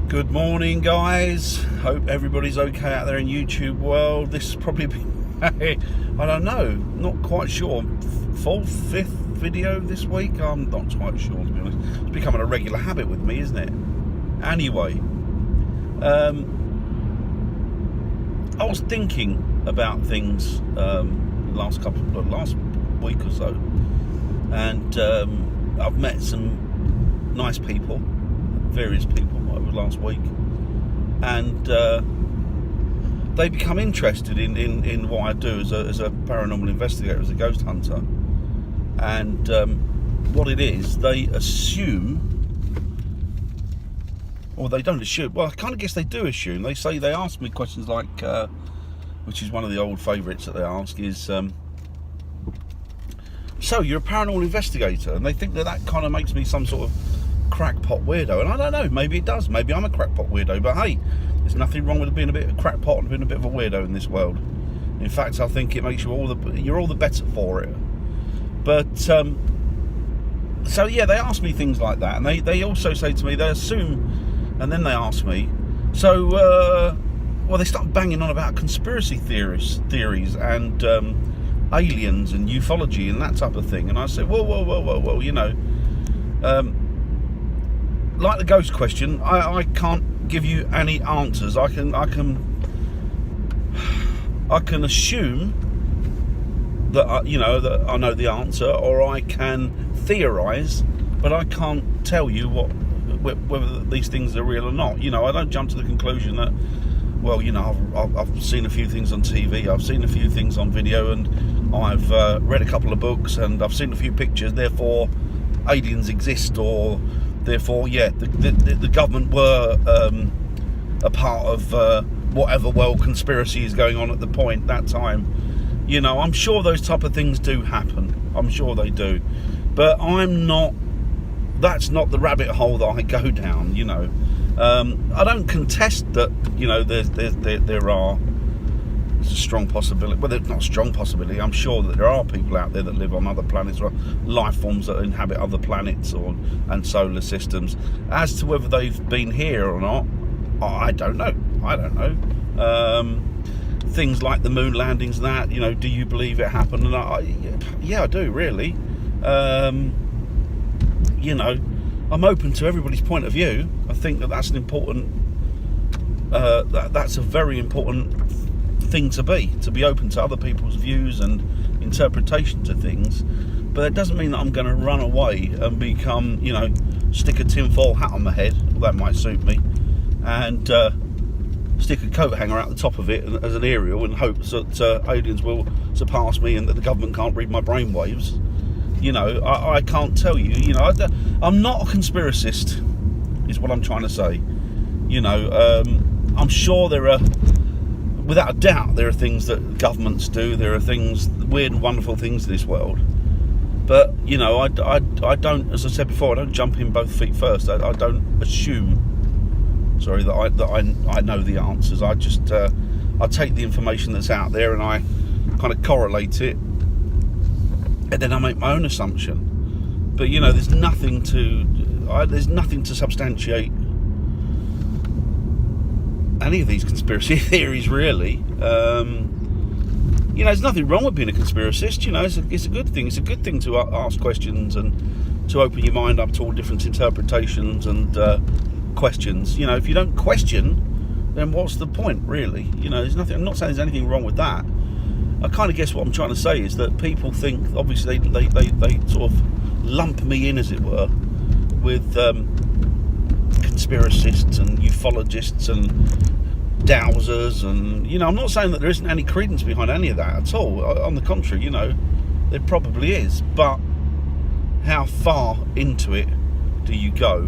Good morning, guys. Hope everybody's okay out there in YouTube world. This has probably been, I don't know, not quite sure, fourth, fifth video this week. I'm not quite sure, to be honest. It's becoming a regular habit with me, isn't it? Anyway, I was thinking about things last week or so, and I've met some nice people, various people over last week, and they become interested in what I do as a paranormal investigator, as a ghost hunter. And what it is, they assume, or they don't assume, well, I kind of guess they do assume. They ask me questions like, which is one of the old favourites that they ask, is, so you're a paranormal investigator, and they think that kind of makes me some sort of crackpot weirdo, and I don't know, maybe it does, maybe I'm a crackpot weirdo, but hey, there's nothing wrong with being a bit of a crackpot and being a bit of a weirdo in this world. In fact, I think it makes you you're all the better for it. But so yeah, they ask me things like that, and they also say to me, they assume, and then they ask me, so well, they start banging on about conspiracy theories and aliens and ufology and that type of thing, and I say, whoa, you know, like the ghost question, I can't give you any answers. I can assume that that I know the answer, or I can theorise, but I can't tell you whether these things are real or not. You know, I don't jump to the conclusion that, well, you know, I've seen a few things on TV, I've seen a few things on video, and I've read a couple of books, and I've seen a few pictures, therefore aliens exist, or therefore, yeah, the government were a part of whatever world conspiracy is going on at that time. You know, I'm sure those type of things do happen. I'm sure they do. But that's not the rabbit hole that I go down, you know. I don't contest that, you know, there's a strong possibility, well, there's not a strong possibility, I'm sure that there are people out there that live on other planets, or life forms that inhabit other planets and solar systems. As to whether they've been here or not, I don't know. Things like the moon landings, that, you know, do you believe it happened? And yeah, I do, really. You know, I'm open to everybody's point of view. I think that's an important, that's a very important thing to be open to other people's views and interpretations of things. But it doesn't mean that I'm going to run away and become, you know, stick a tinfoil hat on my head. Well, that might suit me, and stick a coat hanger out the top of it as an aerial, and hope that aliens will surpass me and that the government can't read my brainwaves. You know, I can't tell you. You know, I'm not a conspiracist, is what I'm trying to say. You know, I'm sure there are, without a doubt, there are things that governments do. There are things, weird and wonderful things in this world. But, you know, I don't, as I said before, I don't jump in both feet first. I don't assume, sorry, that I know the answers. I just, I take the information that's out there and I kind of correlate it, and then I make my own assumption. But, you know, there's nothing to substantiate any of these conspiracy theories, really. You know, there's nothing wrong with being a conspiracist. You know, it's a good thing. It's a good thing to ask questions and to open your mind up to all different interpretations and questions. You know, if you don't question, then what's the point, really? You know, there's nothing. I'm not saying there's anything wrong with that. I kind of guess what I'm trying to say is that people think, obviously, they sort of lump me in, as it were, with conspiracists and ufologists and dowsers, and, you know, I'm not saying that there isn't any credence behind any of that at all. On the contrary, you know, there probably is, but how far into it do you go,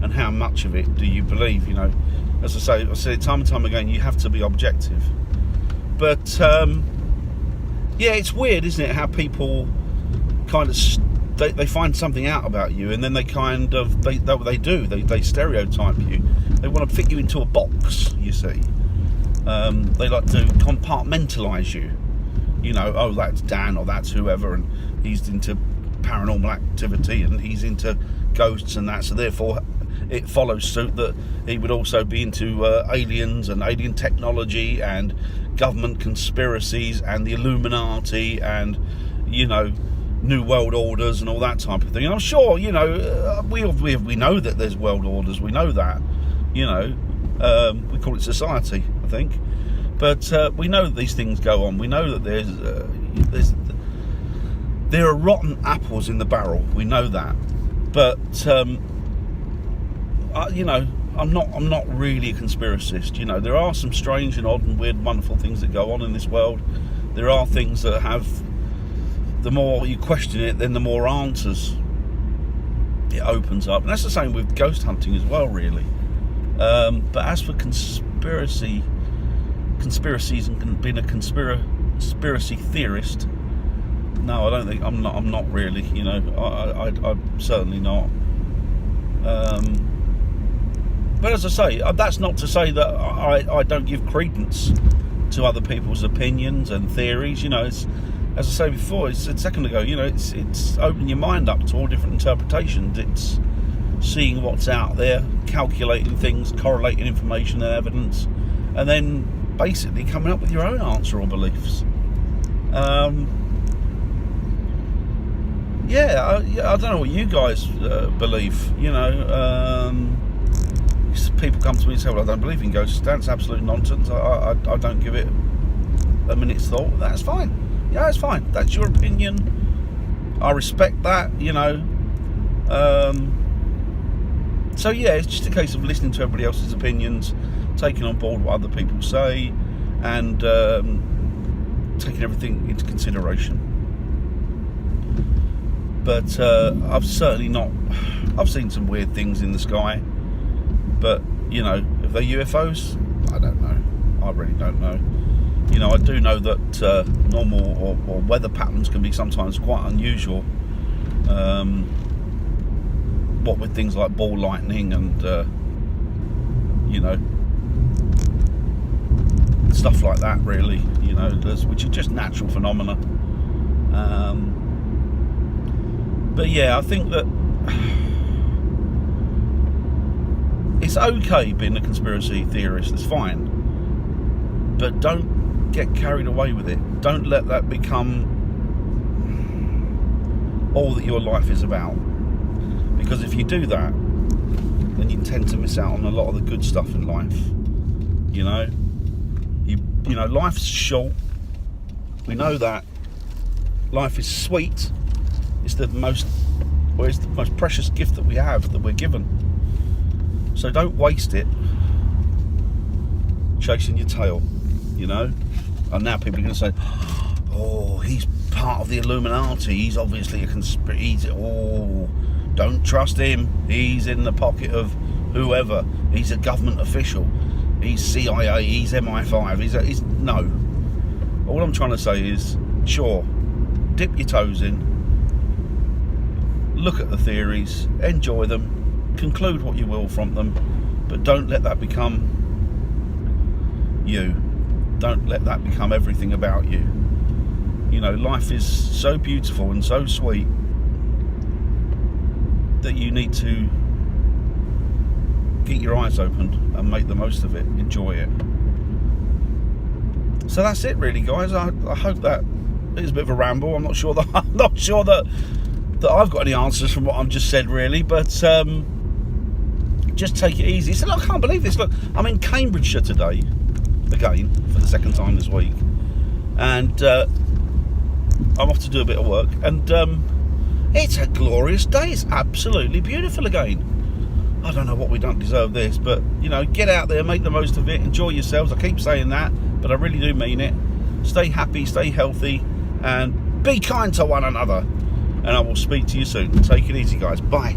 and how much of it do you believe? You know, as I say it time and time again, you have to be objective. But yeah, it's weird, isn't it, how people kind of they find something out about you, and then they kind of they stereotype you. They want to fit you into a box, you see. They like to compartmentalise you. You know, oh, that's Dan, or that's whoever, and he's into paranormal activity and he's into ghosts and that, so therefore it follows suit that he would also be into aliens and alien technology and government conspiracies and the Illuminati and, you know, new world orders and all that type of thing. And I'm sure, you know, we know that there's world orders. We know that, you know, we call it society, I think. But we know that these things go on. We know that there are rotten apples in the barrel. We know that. But you know, I'm not really a conspiracist. You know, there are some strange and odd and weird, wonderful things that go on in this world. There are things that have, the more you question it, then the more answers it opens up. And that's the same with ghost hunting as well, really. But as for conspiracies and being a conspiracy theorist, no, I don't think I'm not really. You know, I'm certainly not. But as I say, that's not to say that I don't give credence to other people's opinions and theories. You know, it's, as I say before, it's a second ago. You know, it's opening your mind up to all different interpretations. It's seeing what's out there, calculating things, correlating information and evidence, and then basically coming up with your own answer or beliefs. Yeah, I don't know what you guys believe. You know, people come to me and say, well, I don't believe in ghosts. That's absolute nonsense. I don't give it a minute's thought. That's fine. Yeah, that's fine. That's your opinion. I respect that, you know. So yeah, it's just a case of listening to everybody else's opinions, taking on board what other people say, and taking everything into consideration. But I've certainly not. I've seen some weird things in the sky, but you know, if they're UFOs, I don't know. I really don't know. You know, I do know that normal or weather patterns can be sometimes quite unusual. What with things like ball lightning and you know, stuff like that, really. You know, which are just natural phenomena. But yeah, I think that it's okay being a conspiracy theorist. It's fine, but don't get carried away with it. Don't let that become all that your life is about. Because if you do that, then you tend to miss out on a lot of the good stuff in life. You know, you know, life's short. We know that. Life is sweet. It's the most precious gift that we have, that we're given. So don't waste it chasing your tail. You know. And now people are going to say, "Oh, he's part of the Illuminati. He's obviously a conspiracy. Oh, don't trust him. He's in the pocket of whoever. He's a government official. He's CIA. He's MI5. He's no." All I'm trying to say is, sure, dip your toes in, look at the theories, enjoy them, conclude what you will from them, but don't let that become you. Don't let that become everything about you. You know, life is so beautiful and so sweet that you need to get your eyes open and make the most of it. Enjoy it. So that's it, really, guys. I hope that it was a bit of a ramble. I'm not sure that I've got any answers from what I've just said, really. But just take it easy. So look, I can't believe this. Look, I'm in Cambridgeshire today, again for the second time this week, and I'm off to do a bit of work. And it's a glorious day. It's absolutely beautiful again. I don't know what we don't deserve this, but you know, get out there, make the most of it, enjoy yourselves. I keep saying that, but I really do mean it. Stay happy, stay healthy, and be kind to one another. And I will speak to you soon. Take it easy, guys. Bye.